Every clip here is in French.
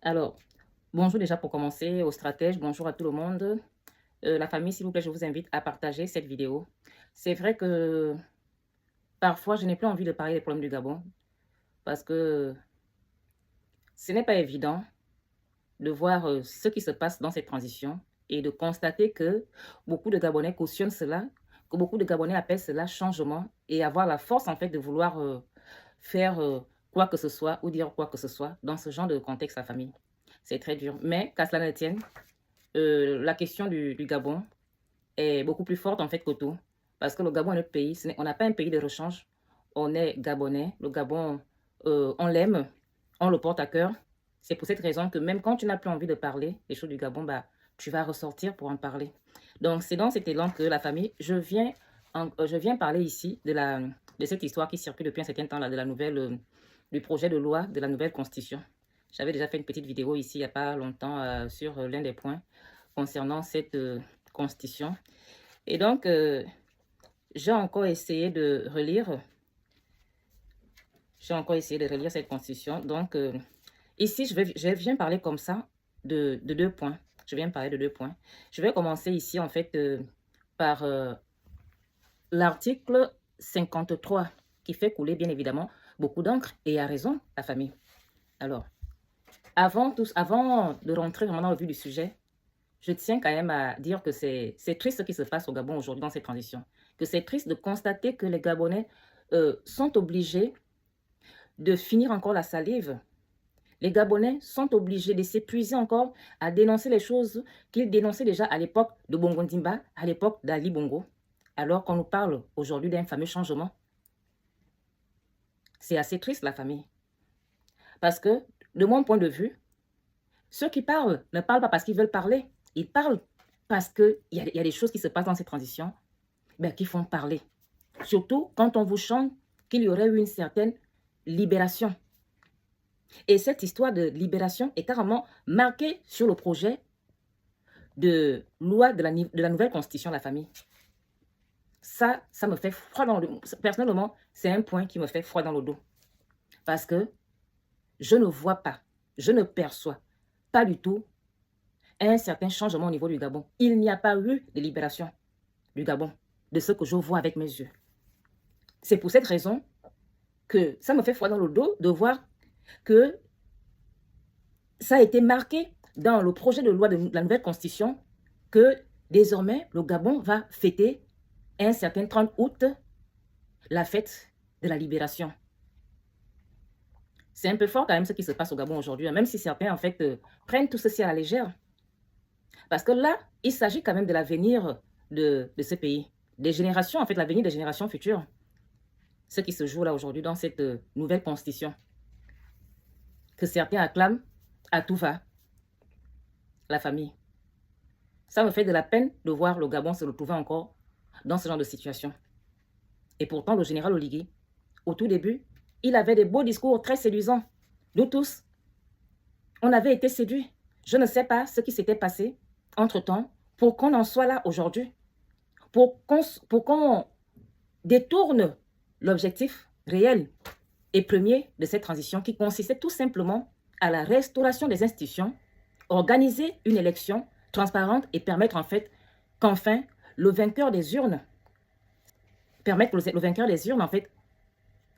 Alors, bonjour déjà pour commencer aux stratèges, bonjour à tout le monde. La famille, s'il vous plaît, je vous invite à partager cette vidéo. C'est vrai que parfois, je n'ai plus envie de parler des problèmes du Gabon parce que ce n'est pas évident de voir ce qui se passe dans cette transition et de constater que beaucoup de Gabonais cautionnent cela, que beaucoup de Gabonais appellent cela changement et avoir la force en fait de vouloir faire quoi que ce soit ou dire quoi que ce soit dans ce genre de contexte, la famille. C'est très dur. Mais qu'à cela ne tienne, la question du Gabon est beaucoup plus forte en fait que tout. Parce que le Gabon est notre pays. On n'a pas un pays de rechange. On est Gabonais. Le Gabon, on l'aime. On le porte à cœur. C'est pour cette raison que même quand tu n'as plus envie de parler des choses du Gabon, bah, tu vas ressortir pour en parler. Donc, c'est dans cet élan que la famille, je viens parler ici de cette histoire qui circule depuis un certain temps, là, de la nouvelle, du projet de loi de la nouvelle constitution. J'avais déjà fait une petite vidéo ici il n'y a pas longtemps sur l'un des points concernant cette constitution. Et donc, j'ai encore essayé de relire. J'ai encore essayé de relire cette constitution. Donc, ici, je viens parler comme ça de deux points. Je viens parler de deux points. Je vais commencer ici, en fait, par l'article 53, qui fait couler, bien évidemment, beaucoup d'encre. Et a raison, la famille. Alors, avant de rentrer vraiment dans le vif du sujet, je tiens quand même à dire que c'est triste ce qui se passe au Gabon aujourd'hui dans cette transition. Que c'est triste de constater que les Gabonais sont obligés de finir encore la salive. Les Gabonais sont obligés de s'épuiser encore à dénoncer les choses qu'ils dénonçaient déjà à l'époque de Bongo Ndimba, à l'époque d'Ali Bongo, alors qu'on nous parle aujourd'hui d'un fameux changement. C'est assez triste, la famille. Parce que, de mon point de vue, ceux qui parlent ne parlent pas parce qu'ils veulent parler. Ils parlent parce qu'il y a des choses qui se passent dans ces transitions qui font parler. Surtout quand on vous chante qu'il y aurait eu une certaine libération. Et cette histoire de libération est carrément marquée sur le projet de loi de la nouvelle constitution de la famille. Ça me fait froid dans le dos. Personnellement, c'est un point qui me fait froid dans le dos. Parce que je ne vois pas, je ne perçois pas du tout un certain changement au niveau du Gabon. Il n'y a pas eu de libération du Gabon, de ce que je vois avec mes yeux. C'est pour cette raison que ça me fait froid dans le dos de voir que ça a été marqué dans le projet de loi de la nouvelle constitution que désormais le Gabon va fêter un certain 30 août la fête de la libération. C'est un peu fort quand même ce qui se passe au Gabon aujourd'hui, même si certains en fait prennent tout ceci à la légère. Parce que là, il s'agit quand même de l'avenir de ce pays, des générations, en fait l'avenir des générations futures. Ce qui se joue là aujourd'hui dans cette nouvelle constitution, que certains acclament à tout va, la famille. Ça me fait de la peine de voir le Gabon se retrouver encore dans ce genre de situation. Et pourtant, le général Oligui, au tout début, il avait des beaux discours très séduisants. Nous tous, on avait été séduits. Je ne sais pas ce qui s'était passé entre-temps pour qu'on en soit là aujourd'hui, pour qu'on détourne l'objectif réel et premier de cette transition qui consistait tout simplement à la restauration des institutions, organiser une élection transparente et permettre en fait qu'enfin le vainqueur des urnes, en fait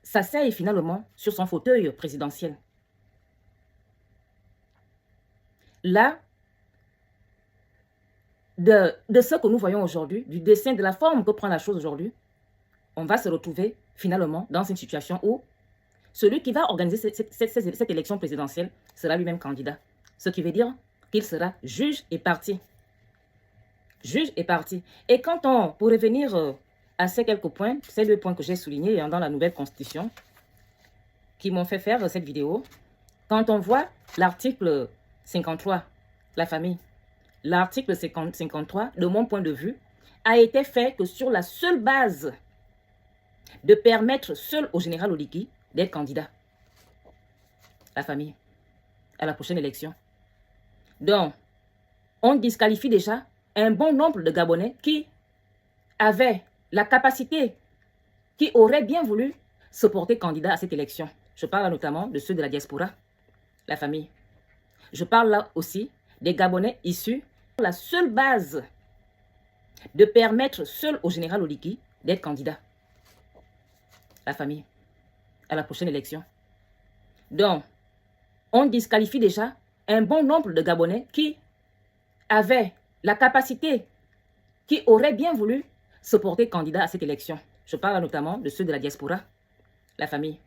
s'asseye finalement sur son fauteuil présidentiel. Là, de ce que nous voyons aujourd'hui, du dessin, de la forme que prend la chose aujourd'hui, on va se retrouver finalement dans une situation où celui qui va organiser cette élection présidentielle sera lui-même candidat. Ce qui veut dire qu'il sera juge et parti. Juge et parti. Et pour revenir à ces quelques points, ces deux points que j'ai soulignés dans la nouvelle constitution, qui m'ont fait faire cette vidéo, quand on voit l'article 53, la famille, l'article 53, de mon point de vue, a été fait que sur la seule base de permettre seul au général Oligui d'être candidat, la famille, à la prochaine élection. Donc, on disqualifie déjà un bon nombre de Gabonais qui avaient la capacité, qui auraient bien voulu se porter candidat à cette élection. Je parle notamment de ceux de la diaspora, la famille. Je parle là aussi des Gabonais issus de la seule base de permettre seul au général Oligui d'être candidat, la famille, à la prochaine élection. Donc, on disqualifie déjà un bon nombre de Gabonais qui avaient la capacité, qui auraient bien voulu se porter candidat à cette élection. Je parle notamment de ceux de la diaspora, la famille.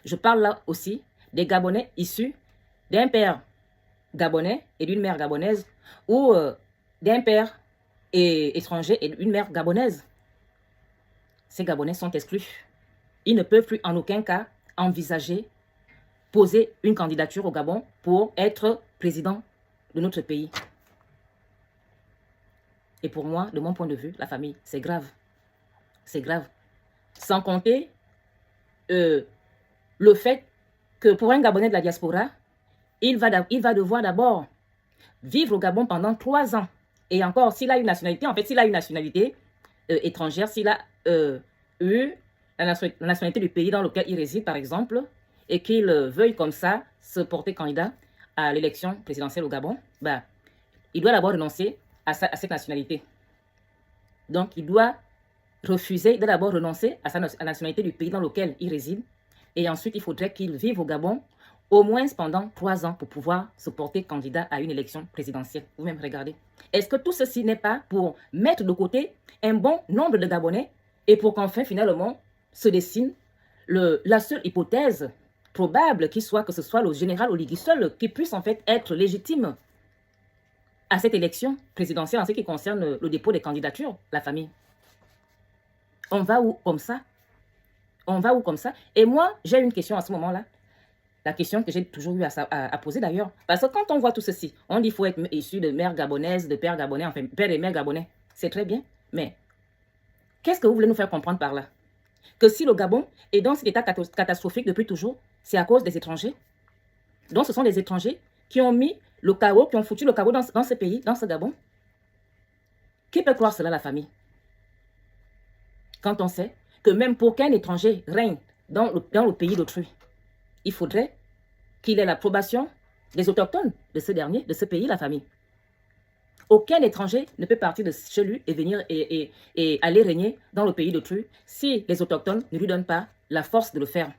Je parle là aussi des Gabonais issus d'un père gabonais et d'une mère gabonaise, ou d'un père étranger et d'une mère gabonaise. Ces Gabonais sont exclus. Ils ne peuvent plus en aucun cas envisager, poser une candidature au Gabon pour être président de notre pays. Et pour moi, de mon point de vue, la famille, c'est grave. C'est grave. Sans compter le fait que pour un Gabonais de la diaspora, il va devoir d'abord vivre au Gabon pendant 3 ans. Et encore, s'il a une nationalité, en fait, s'il a une nationalité étrangère, s'il a eu la nationalité du pays dans lequel il réside, par exemple, et qu'il veuille comme ça se porter candidat à l'élection présidentielle au Gabon, bah, il doit d'abord renoncer à cette nationalité. Donc, il doit refuser de d'abord renoncer à la nationalité du pays dans lequel il réside. Et ensuite, il faudrait qu'il vive au Gabon au moins pendant 3 ans pour pouvoir se porter candidat à une élection présidentielle. Vous-même, regardez. Est-ce que tout ceci n'est pas pour mettre de côté un bon nombre de Gabonais et pour qu'enfin, finalement, se dessine la seule hypothèse probable qui soit que ce soit le général Oligui seul qui puisse en fait être légitime à cette élection présidentielle en ce qui concerne le dépôt des candidatures, la famille. On va où comme ça? On va où comme ça? Et moi, j'ai une question à ce moment-là. La question que j'ai toujours eu à poser d'ailleurs. Parce que quand on voit tout ceci, on dit qu'il faut être issu de mère gabonaise, de père gabonais, enfin père et mère gabonais. C'est très bien. Mais qu'est-ce que vous voulez nous faire comprendre par là? Que si le Gabon est dans cet état catastrophique depuis toujours, c'est à cause des étrangers. Donc ce sont les étrangers qui ont mis le chaos, qui ont foutu le chaos dans ce pays, dans ce Gabon. Qui peut croire cela, la famille? Quand on sait que même pour qu'un étranger règne dans le pays d'autrui, il faudrait qu'il ait l'approbation des autochtones de ce dernier, de ce pays, la famille. Aucun étranger ne peut partir de chez lui et venir et aller régner dans le pays d'autrui si les autochtones ne lui donnent pas la force de le faire.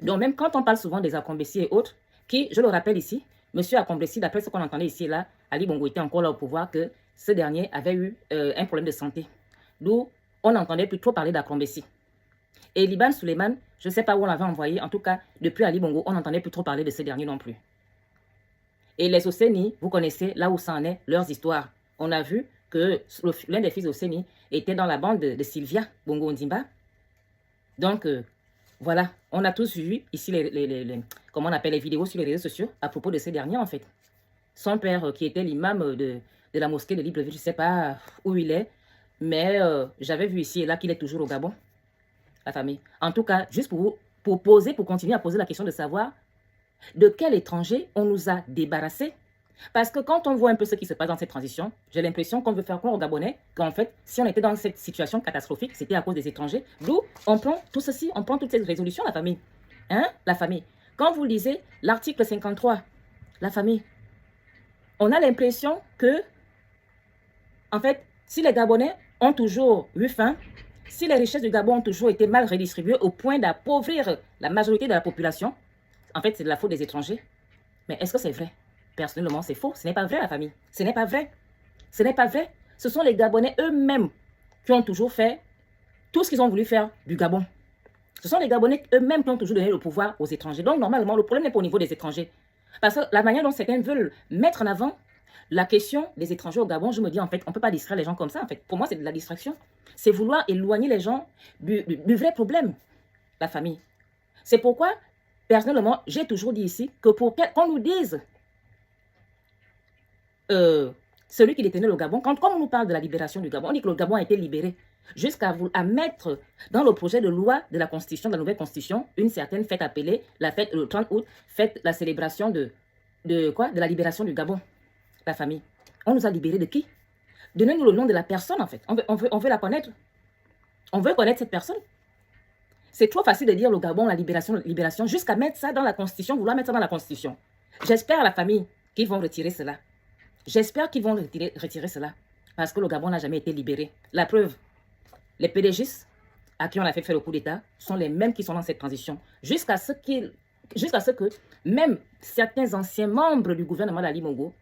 Donc même quand on parle souvent des Akombessi et autres, qui, je le rappelle ici, M. Akombessi, d'après ce qu'on entendait ici et là, Ali Bongo était encore là au pouvoir, que ce dernier avait eu un problème de santé. D'où on n'entendait plus trop parler d'Akombessi. Et Liban Suleiman, je ne sais pas où on l'avait envoyé, en tout cas, depuis Ali Bongo, on n'entendait plus trop parler de ce dernier non plus. Et les Osséni, vous connaissez là où ça en est, leurs histoires. On a vu que l'un des fils d'Osséni était dans la bande de Sylvia Bongo Ondimba. Donc, voilà, on a tous vu ici comment on appelle les vidéos sur les réseaux sociaux à propos de ces derniers en fait. Son père qui était l'imam de la mosquée de Libreville, je ne sais pas où il est, mais j'avais vu ici et là qu'il est toujours au Gabon, la famille. En tout cas, juste pour continuer à poser la question de savoir de quel étranger on nous a débarrassés. Parce que quand on voit un peu ce qui se passe dans cette transition, j'ai l'impression qu'on veut faire croire aux Gabonais qu'en fait, si on était dans cette situation catastrophique, c'était à cause des étrangers. D'où on prend tout ceci, on prend toutes ces résolutions, la famille. Hein, la famille. Quand vous lisez l'article 53, la famille, on a l'impression que, en fait, si les Gabonais ont toujours eu faim, si les richesses du Gabon ont toujours été mal redistribuées au point d'appauvrir la majorité de la population, en fait, c'est de la faute des étrangers. Mais est-ce que c'est vrai? Personnellement, c'est faux. Ce n'est pas vrai, la famille. Ce n'est pas vrai. Ce n'est pas vrai. Ce sont les Gabonais eux-mêmes qui ont toujours fait tout ce qu'ils ont voulu faire du Gabon. Ce sont les Gabonais eux-mêmes qui ont toujours donné le pouvoir aux étrangers. Donc, normalement, le problème n'est pas au niveau des étrangers. Parce que la manière dont certains veulent mettre en avant la question des étrangers au Gabon, je me dis, en fait, on ne peut pas distraire les gens comme ça, en fait. Pour moi, c'est de la distraction. C'est vouloir éloigner les gens du vrai problème, la famille. C'est pourquoi, personnellement, j'ai toujours dit ici que pour qu'on nous dise celui qui détenait le Gabon, quand on nous parle de la libération du Gabon, on dit que le Gabon a été libéré jusqu'à mettre dans le projet de loi de la Constitution, de la nouvelle Constitution, une certaine fête appelée la fête le 30 août, fête la célébration de la libération du Gabon, la famille. On nous a libérés de qui? Donnez-nous le nom de la personne en fait. On veut la connaître. On veut connaître cette personne. C'est trop facile de dire le Gabon, la libération, jusqu'à mettre ça dans la Constitution, vouloir mettre ça dans la Constitution. J'espère, la famille, qu'ils vont retirer cela. J'espère qu'ils vont retirer cela. Parce que le Gabon n'a jamais été libéré. La preuve, les PDGistes à qui on a fait faire le coup d'État sont les mêmes qui sont dans cette transition. Jusqu'à ce que même certains anciens membres du gouvernement d'Ali Bongo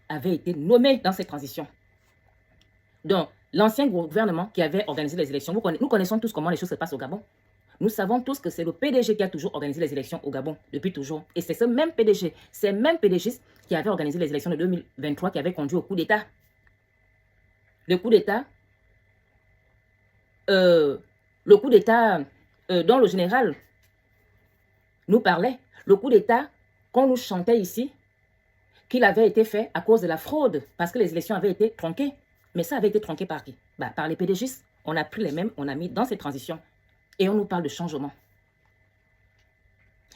avaient été nommés dans cette transition. Donc, l'ancien gouvernement qui avait organisé les élections, nous connaissons tous comment les choses se passent au Gabon. Nous savons tous que c'est le PDG qui a toujours organisé les élections au Gabon, depuis toujours. Et c'est ce même PDG, ces mêmes PDGistes qui avaient organisé les élections de 2023 qui avaient conduit au coup d'État. Le coup d'État, dont le général nous parlait, le coup d'État qu'on nous chantait ici, qu'il avait été fait à cause de la fraude, parce que les élections avaient été tronquées. Mais ça avait été tronqué par qui? Par les PDGistes. On a pris les mêmes, on a mis dans ces transitions. Et on nous parle de changement.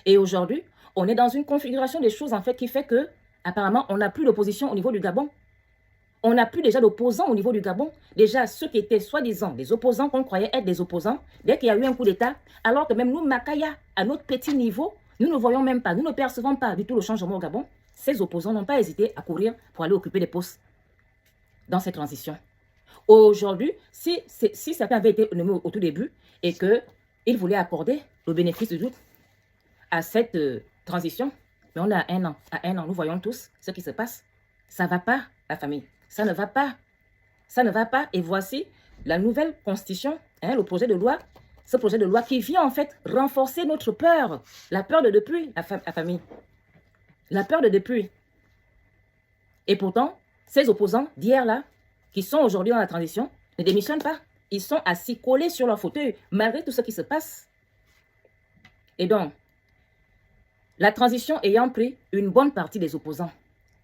Et aujourd'hui, on est dans une configuration des choses en fait qui fait que, apparemment, on n'a plus d'opposition au niveau du Gabon. On n'a plus déjà d'opposants au niveau du Gabon. Déjà, ceux qui étaient soi-disant des opposants, qu'on croyait être des opposants, dès qu'il y a eu un coup d'État, alors que même nous, Makaya, à notre petit niveau, nous ne voyons même pas, nous ne percevons pas du tout le changement au Gabon. Ces opposants n'ont pas hésité à courir pour aller occuper des postes dans cette transition. Aujourd'hui, si certains avaient été nommés au tout début et qu'ils voulaient accorder le bénéfice du doute à cette transition, mais on est à un an. À un an, nous voyons tous ce qui se passe. Ça ne va pas, la famille. Ça ne va pas. Ça ne va pas. Et voici la nouvelle constitution, le projet de loi, ce projet de loi qui vient en fait renforcer notre peur. La peur de depuis, la famille. La peur de depuis. Et pourtant, ces opposants d'hier là, qui sont aujourd'hui dans la transition, ne démissionnent pas. Ils sont assis collés sur leur fauteuil, malgré tout ce qui se passe. Et donc, la transition ayant pris une bonne partie des opposants.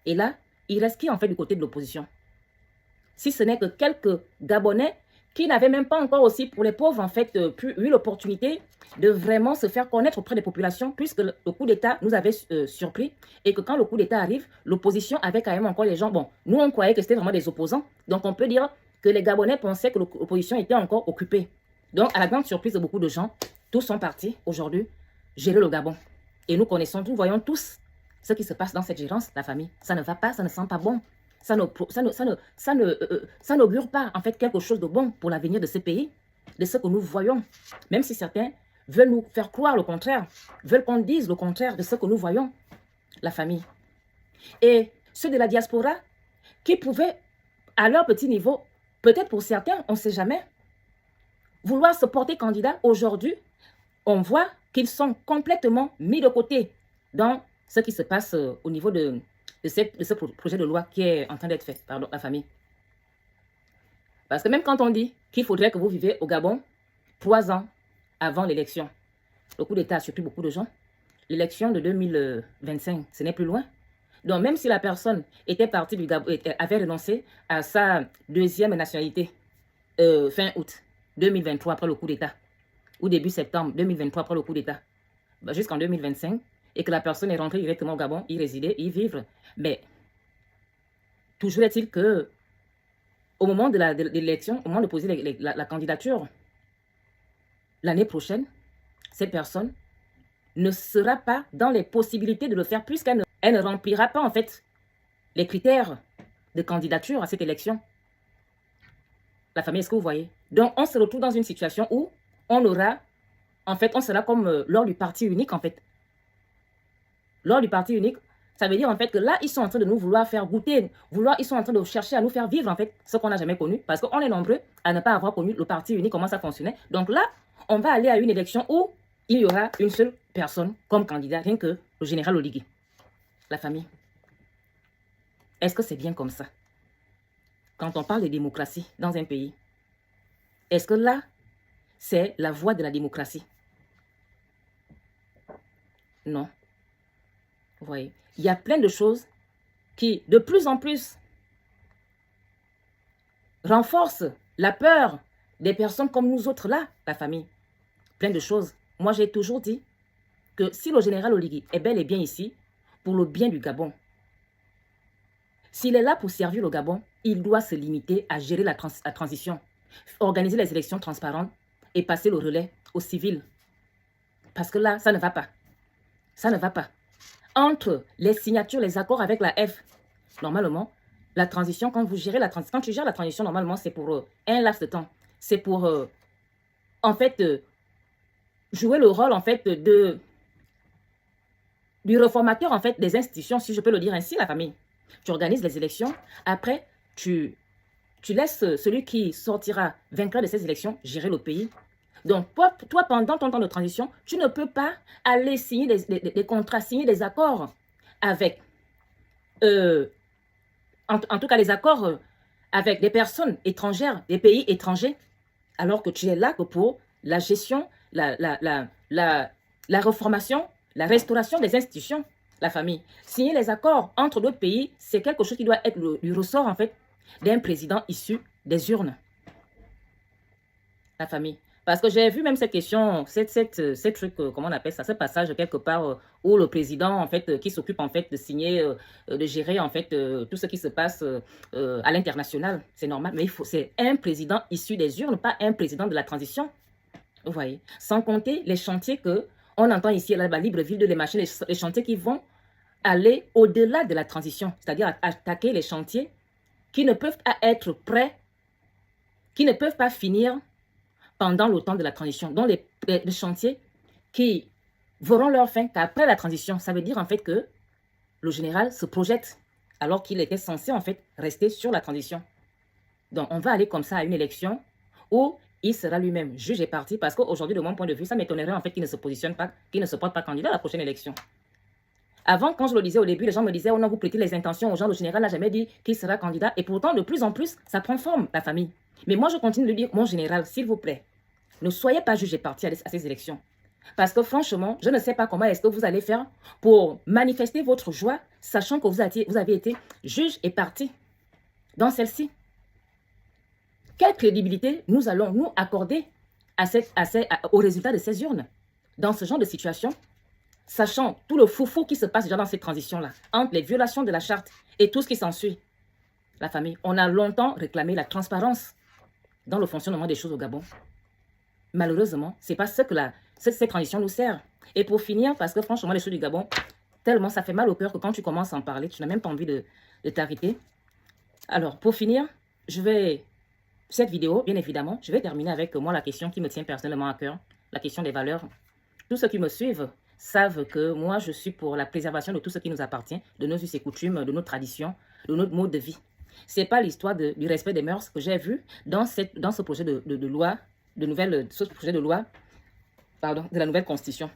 Et là, il reste qui en fait du côté de l'opposition? Si ce n'est que quelques Gabonais qui n'avaient même pas encore aussi, pour les pauvres, en fait, eu l'opportunité de vraiment se faire connaître auprès des populations, puisque le coup d'État nous avait surpris, et que quand le coup d'État arrive, l'opposition avait quand même encore les gens. Bon, nous, on croyait que c'était vraiment des opposants, donc on peut dire que les Gabonais pensaient que l'opposition était encore occupée. Donc, à la grande surprise de beaucoup de gens, tous sont partis aujourd'hui gérer le Gabon. Et nous connaissons, nous voyons tous ce qui se passe dans cette gérance, la famille. Ça ne va pas, ça ne sent pas bon. Ça n'augure pas en fait quelque chose de bon pour l'avenir de ce pays, de ce que nous voyons. Même si certains veulent nous faire croire le contraire, veulent qu'on dise le contraire de ce que nous voyons, la famille. Et ceux de la diaspora qui pouvaient, à leur petit niveau, peut-être pour certains, on ne sait jamais, vouloir se porter candidat, aujourd'hui, on voit qu'ils sont complètement mis de côté dans ce qui se passe au niveau de ce projet de loi qui est en train d'être fait par la famille. Parce que même quand on dit qu'il faudrait que vous vivez au Gabon 3 ans avant l'élection, le coup d'État a surpris beaucoup de gens. L'élection de 2025, ce n'est plus loin. Donc même si la personne était partie du Gabon, avait renoncé à sa deuxième nationalité fin août 2023 après le coup d'État, ou début septembre 2023 après le coup d'État, jusqu'en 2025, et que la personne est rentrée directement au Gabon, y résider, y vivre. Mais toujours est-il que au moment de l'élection, au moment de poser la candidature, l'année prochaine, cette personne ne sera pas dans les possibilités de le faire puisqu'elle ne remplira pas en fait les critères de candidature à cette élection. La famille, est-ce que vous voyez? Donc, on se retrouve dans une situation où on aura, en fait, on sera comme lors du parti unique en fait. Lors du parti unique, ça veut dire en fait que là, ils sont en train de nous vouloir faire goûter, ils sont en train de chercher à nous faire vivre en fait ce qu'on n'a jamais connu, parce qu'on est nombreux à ne pas avoir connu le parti unique, comment ça fonctionnait. Donc là, on va aller à une élection où il y aura une seule personne comme candidat, rien que le général Oligui. La famille. Est-ce que c'est bien comme ça? Quand on parle de démocratie dans un pays, est-ce que là, c'est la voie de la démocratie? Non. Vous voyez, il y a plein de choses qui, de plus en plus, renforcent la peur des personnes comme nous autres là, la famille. Plein de choses. Moi, j'ai toujours dit que si le général Oligui est bel et bien ici, pour le bien du Gabon, s'il est là pour servir le Gabon, il doit se limiter à gérer la transition, organiser les élections transparentes et passer le relais aux civils. Parce que là, ça ne va pas. Ça ne va pas. entre les signatures, les accords avec la F. Normalement, la transition, quand tu gères la transition, normalement, c'est pour un laps de temps. C'est pour, en fait, jouer le rôle, en fait, du réformateur, en fait, des institutions, si je peux le dire ainsi, la famille. Tu organises les élections. Après, tu laisses celui qui sortira vainqueur de ces élections gérer le pays. Donc, toi, pendant ton temps de transition, tu ne peux pas aller signer des contrats, signer des accords avec, en tout cas, les accords avec des personnes étrangères, des pays étrangers, alors que tu es là que pour la gestion, la reformation, la restauration des institutions, la famille. Signer les accords entre deux pays, c'est quelque chose qui doit être du ressort, en fait, d'un président issu des urnes. La famille. Parce que j'ai vu même cette question, cette truc, comment on appelle ça, ce passage quelque part où le président, en fait, qui s'occupe, en fait, de signer, de gérer, en fait, tout ce qui se passe à l'international. C'est normal, mais c'est un président issu des urnes, pas un président de la transition. Vous voyez. Sans compter les chantiers que on entend ici à la Libreville, de les machines, les chantiers qui vont aller au-delà de la transition, c'est-à-dire attaquer les chantiers qui ne peuvent pas être prêts, qui ne peuvent pas finir pendant le temps de la transition. Donc, les chantiers qui verront leur fin qu'après la transition. Ça veut dire en fait que le général se projette alors qu'il était censé en fait rester sur la transition. Donc, on va aller comme ça à une élection où il sera lui-même juge et parti parce qu'aujourd'hui, de mon point de vue, ça m'étonnerait en fait qu'il ne se positionne pas, qu'il ne se porte pas candidat à la prochaine élection. Avant, quand je le disais au début, les gens me disaient, on a vous prêté les intentions aux gens, le général n'a jamais dit qu'il sera candidat. Et pourtant, de plus en plus, ça prend forme, la famille. Mais moi, je continue de dire, mon général, s'il vous plaît, ne soyez pas juge et parti à ces élections. Parce que franchement, je ne sais pas comment est-ce que vous allez faire pour manifester votre joie, sachant que vous avez été juge et parti dans celle-ci. Quelle crédibilité nous allons nous accorder au résultat de ces urnes dans ce genre de situation, sachant tout le foufou qui se passe déjà dans cette transition-là, entre les violations de la charte et tout ce qui s'ensuit. La famille, on a longtemps réclamé la transparence dans le fonctionnement des choses au Gabon. Malheureusement, ce n'est pas ce que cette transition nous sert. Et pour finir, parce que franchement, les choses du Gabon, tellement ça fait mal au cœur que quand tu commences à en parler, tu n'as même pas envie de t'arrêter. Alors, pour finir, cette vidéo, bien évidemment, je vais terminer avec moi la question qui me tient personnellement à cœur, la question des valeurs. Tous ceux qui me suivent savent que moi, je suis pour la préservation de tout ce qui nous appartient, de nos us et coutumes, de nos traditions, de notre mode de vie. Ce n'est pas l'histoire du respect des mœurs que j'ai vu dans ce projet de loi, ce projet de loi, pardon, de la nouvelle constitution.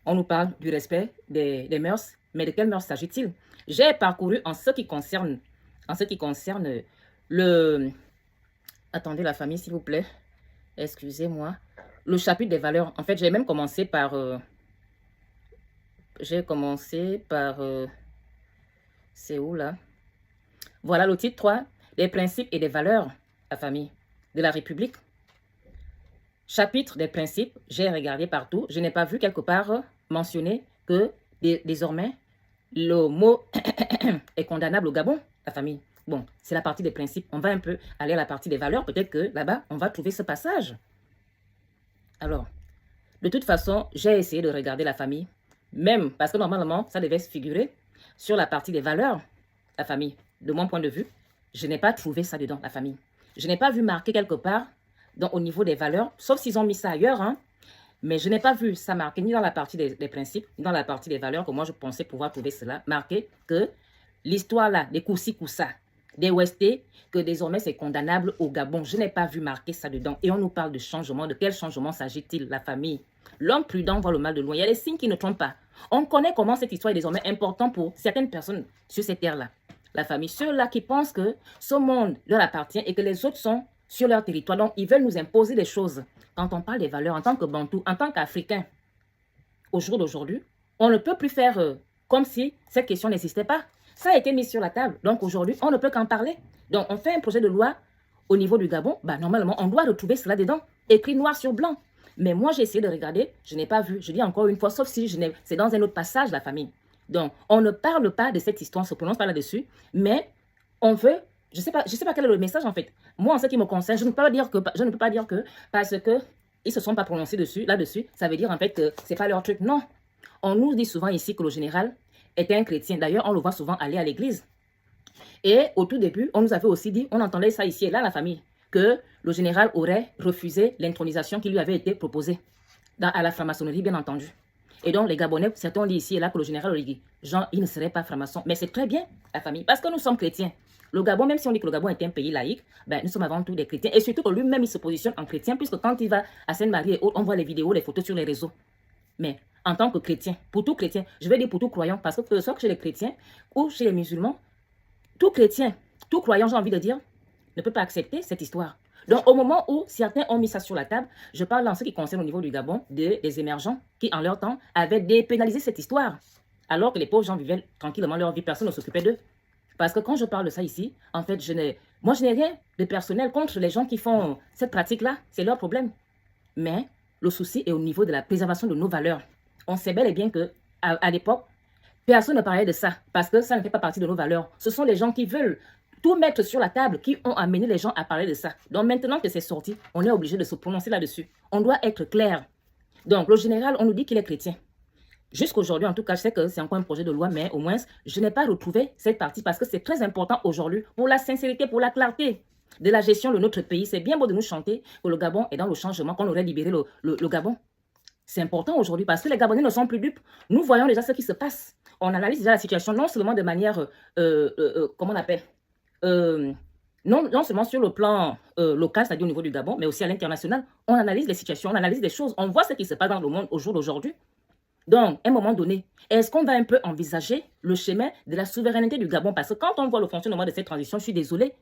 On nous parle du respect des mœurs, mais de quelles mœurs s'agit-il? J'ai parcouru en ce qui concerne le... Attendez la famille, s'il vous plaît. Excusez-moi. Le chapitre des valeurs. En fait, j'ai même commencé par... c'est où là? Voilà le titre 3. Les principes et des valeurs, la famille, de la République. Chapitre des principes, j'ai regardé partout. Je n'ai pas vu quelque part mentionner que désormais, le mot est condamnable au Gabon, la famille. Bon, c'est la partie des principes. On va un peu aller à la partie des valeurs. Peut-être que là-bas, on va trouver ce passage. Alors, de toute façon, j'ai essayé de regarder la famille. Même parce que normalement, ça devait se figurer sur la partie des valeurs, la famille. De mon point de vue, je n'ai pas trouvé ça dedans, la famille. Je n'ai pas vu marqué quelque part au niveau des valeurs, sauf s'ils ont mis ça ailleurs, hein. Mais je n'ai pas vu ça marqué ni dans la partie des principes, ni dans la partie des valeurs, que moi je pensais pouvoir trouver cela, marqué que l'histoire là, des Koussi-Koussa, des Ouestés, que désormais c'est condamnable au Gabon. Je n'ai pas vu marquer ça dedans. Et on nous parle de changement. De quel changement s'agit-il, la famille? L'homme prudent voit le mal de loin. Il y a des signes qui ne trompent pas. On connaît comment cette histoire est désormais importante pour certaines personnes sur cette terre-là. La famille, ceux-là qui pensent que ce monde leur appartient et que les autres sont sur leur territoire. Donc, ils veulent nous imposer des choses. Quand on parle des valeurs en tant que Bantou, en tant qu'Africain, au jour d'aujourd'hui, on ne peut plus faire comme si cette question n'existait pas. Ça a été mis sur la table. Donc, aujourd'hui, on ne peut qu'en parler. Donc, on fait un projet de loi au niveau du Gabon. Bah, normalement, on doit retrouver cela dedans, écrit noir sur blanc. Mais moi, j'ai essayé de regarder, je n'ai pas vu. Je dis encore une fois, sauf si c'est dans un autre passage, la famille. Donc, on ne parle pas de cette histoire, on ne se prononce pas là-dessus, mais on veut, je sais pas quel est le message en fait. Moi, en ce qui me concerne, je ne peux pas dire que parce que ils se sont pas prononcés là-dessus, ça veut dire en fait que c'est pas leur truc. Non, on nous dit souvent ici que le général était un chrétien. D'ailleurs, on le voit souvent aller à l'église. Et au tout début, on nous avait aussi dit, on entendait ça ici et là, la famille, que le général aurait refusé l'intronisation qui lui avait été proposée à la franc-maçonnerie, bien entendu. Et donc, les Gabonais, certains ont dit ici et là que le général aurait dit, Jean, il ne serait pas franc-maçon. Mais c'est très bien, la famille, parce que nous sommes chrétiens. Le Gabon, même si on dit que le Gabon est un pays laïque, ben, nous sommes avant tout des chrétiens. Et surtout que lui-même, il se positionne en chrétien, puisque quand il va à Sainte-Marie et autres, on voit les vidéos, les photos sur les réseaux. Mais en tant que chrétien, pour tout chrétien, je vais dire pour tout croyant, parce que soit chez les chrétiens ou chez les musulmans, tout chrétien, tout croyant, j'ai envie de dire, ne peut pas accepter cette histoire. Donc, au moment où certains ont mis ça sur la table, je parle en ce qui concerne au niveau du Gabon, des émergents qui, en leur temps, avaient dépénalisé cette histoire, alors que les pauvres gens vivaient tranquillement leur vie, personne ne s'occupait d'eux. Parce que quand je parle de ça ici, en fait, je n'ai rien de personnel contre les gens qui font cette pratique-là, c'est leur problème. Mais le souci est au niveau de la préservation de nos valeurs. On sait bel et bien qu'à l'époque, personne ne parlait de ça, parce que ça ne fait pas partie de nos valeurs. Ce sont les gens qui veulent tout mettre sur la table qui ont amené les gens à parler de ça. Donc maintenant que c'est sorti, on est obligé de se prononcer là-dessus. On doit être clair. Donc le général, on nous dit qu'il est chrétien. Jusqu'aujourd'hui, en tout cas, je sais que c'est encore un projet de loi, mais au moins, je n'ai pas retrouvé cette partie parce que c'est très important aujourd'hui pour la sincérité, pour la clarté de la gestion de notre pays. C'est bien beau de nous chanter que le Gabon est dans le changement, qu'on aurait libéré le Gabon. C'est important aujourd'hui parce que les Gabonais ne sont plus dupes. Nous voyons déjà ce qui se passe. On analyse déjà la situation non seulement de manière, comment on appelle, non seulement sur le plan local, c'est-à-dire au niveau du Gabon, mais aussi à l'international. On analyse les situations, on analyse les choses, on voit ce qui se passe dans le monde au jour d'aujourd'hui. Donc, à un moment donné, est-ce qu'on va un peu envisager le chemin de la souveraineté du Gabon? Parce que quand on voit le fonctionnement de cette transition, je suis désolée,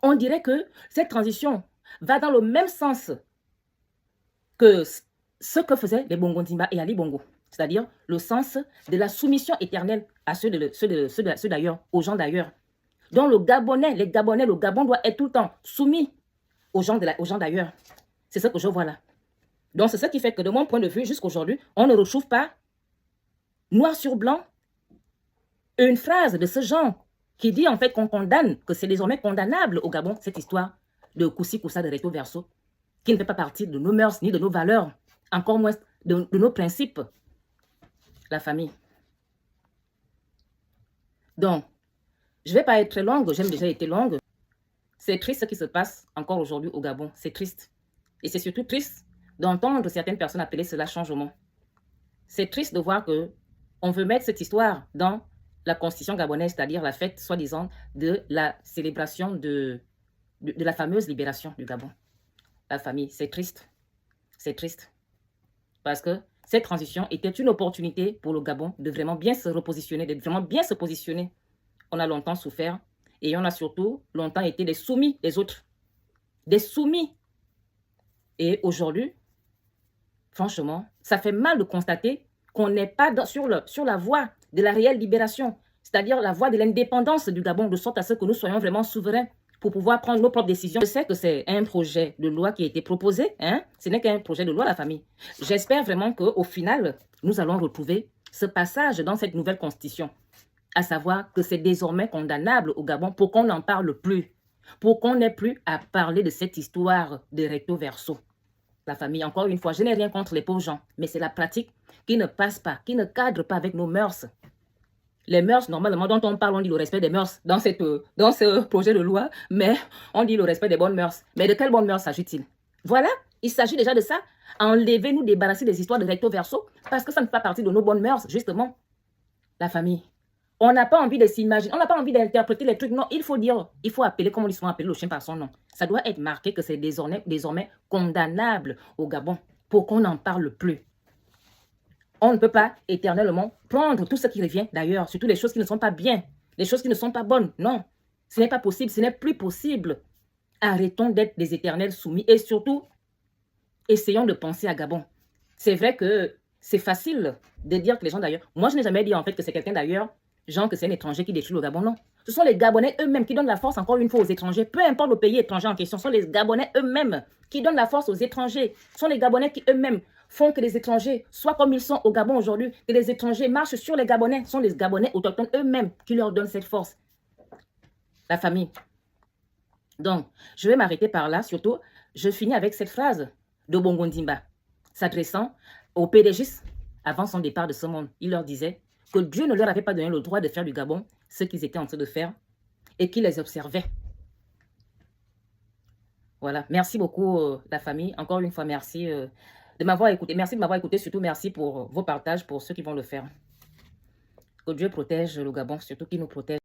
on dirait que cette transition va dans le même sens que ce que faisaient les Bongo Ndimba et Ali Bongo. C'est-à-dire le sens de la soumission éternelle à ceux d'ailleurs, aux gens d'ailleurs. Donc le Gabonais, le Gabon doit être tout le temps soumis aux gens d'ailleurs. C'est ce que je vois là. Donc c'est ce qui fait que de mon point de vue, jusqu'aujourd'hui, on ne retrouve pas, noir sur blanc, une phrase de ce genre qui dit en fait qu'on condamne, que c'est désormais condamnable au Gabon, cette histoire de Koussi Koussa de recto verso, qui ne fait pas partie de nos mœurs ni de nos valeurs, encore moins de nos principes. La famille. Donc, je ne vais pas être très longue, j'aime déjà été longue. C'est triste ce qui se passe encore aujourd'hui au Gabon, c'est triste. Et c'est surtout triste d'entendre certaines personnes appeler cela changement. C'est triste de voir que on veut mettre cette histoire dans la constitution gabonaise, c'est-à-dire la fête, soi-disant, de la célébration de la fameuse libération du Gabon. La famille, c'est triste. C'est triste. Parce que cette transition était une opportunité pour le Gabon de vraiment bien se repositionner, de vraiment bien se positionner. On a longtemps souffert et on a surtout longtemps été des soumis des autres. Des soumis. Et aujourd'hui, franchement, ça fait mal de constater qu'on n'est pas sur la voie de la réelle libération, c'est-à-dire la voie de l'indépendance du Gabon, de sorte à ce que nous soyons vraiment souverains pour pouvoir prendre nos propres décisions. Je sais que c'est un projet de loi qui a été proposé, hein? Ce n'est qu'un projet de loi, la famille. J'espère vraiment qu'au final, nous allons retrouver ce passage dans cette nouvelle constitution, à savoir que c'est désormais condamnable au Gabon pour qu'on n'en parle plus, pour qu'on n'ait plus à parler de cette histoire de recto verso. La famille, encore une fois, je n'ai rien contre les pauvres gens, mais c'est la pratique qui ne passe pas, qui ne cadre pas avec nos mœurs. Les mœurs, normalement, dont on parle, on dit le respect des mœurs dans ce projet de loi, mais on dit le respect des bonnes mœurs. Mais de quelles bonnes mœurs s'agit-il? Voilà, il s'agit déjà de ça. Enlever, nous débarrasser des histoires de recto verso, parce que ça ne fait pas partie de nos bonnes mœurs, justement. La famille. On n'a pas envie de s'imaginer, on n'a pas envie d'interpréter les trucs. Non, il faut dire, il faut appeler comme ils sont appelés le chien par son nom. Ça doit être marqué que c'est désormais condamnable au Gabon pour qu'on n'en parle plus. On ne peut pas éternellement prendre tout ce qui revient d'ailleurs, surtout les choses qui ne sont pas bien, les choses qui ne sont pas bonnes. Non, ce n'est pas possible, ce n'est plus possible. Arrêtons d'être des éternels soumis et surtout, essayons de penser à Gabon. C'est vrai que c'est facile de dire que les gens d'ailleurs, moi je n'ai jamais dit en fait que c'est quelqu'un d'ailleurs, genre que c'est un étranger qui détruit le Gabon, non. Ce sont les Gabonais eux-mêmes qui donnent la force encore une fois aux étrangers, peu importe le pays étranger en question, ce sont les Gabonais eux-mêmes qui donnent la force aux étrangers. Ce sont les Gabonais qui eux-mêmes font que les étrangers soient comme ils sont au Gabon aujourd'hui, que les étrangers marchent sur les Gabonais. Ce sont les Gabonais autochtones eux-mêmes qui leur donnent cette force. La famille. Donc, je vais m'arrêter par là, surtout, je finis avec cette phrase de Bongo Ndimba, s'adressant aux PDGistes avant son départ de ce monde. Il leur disait, que Dieu ne leur avait pas donné le droit de faire du Gabon ce qu'ils étaient en train de faire et qu'ils les observaient. Voilà, merci beaucoup la famille. Encore une fois, merci de m'avoir écouté. Merci de m'avoir écouté, surtout merci pour vos partages, pour ceux qui vont le faire. Que Dieu protège le Gabon, surtout qu'il nous protège.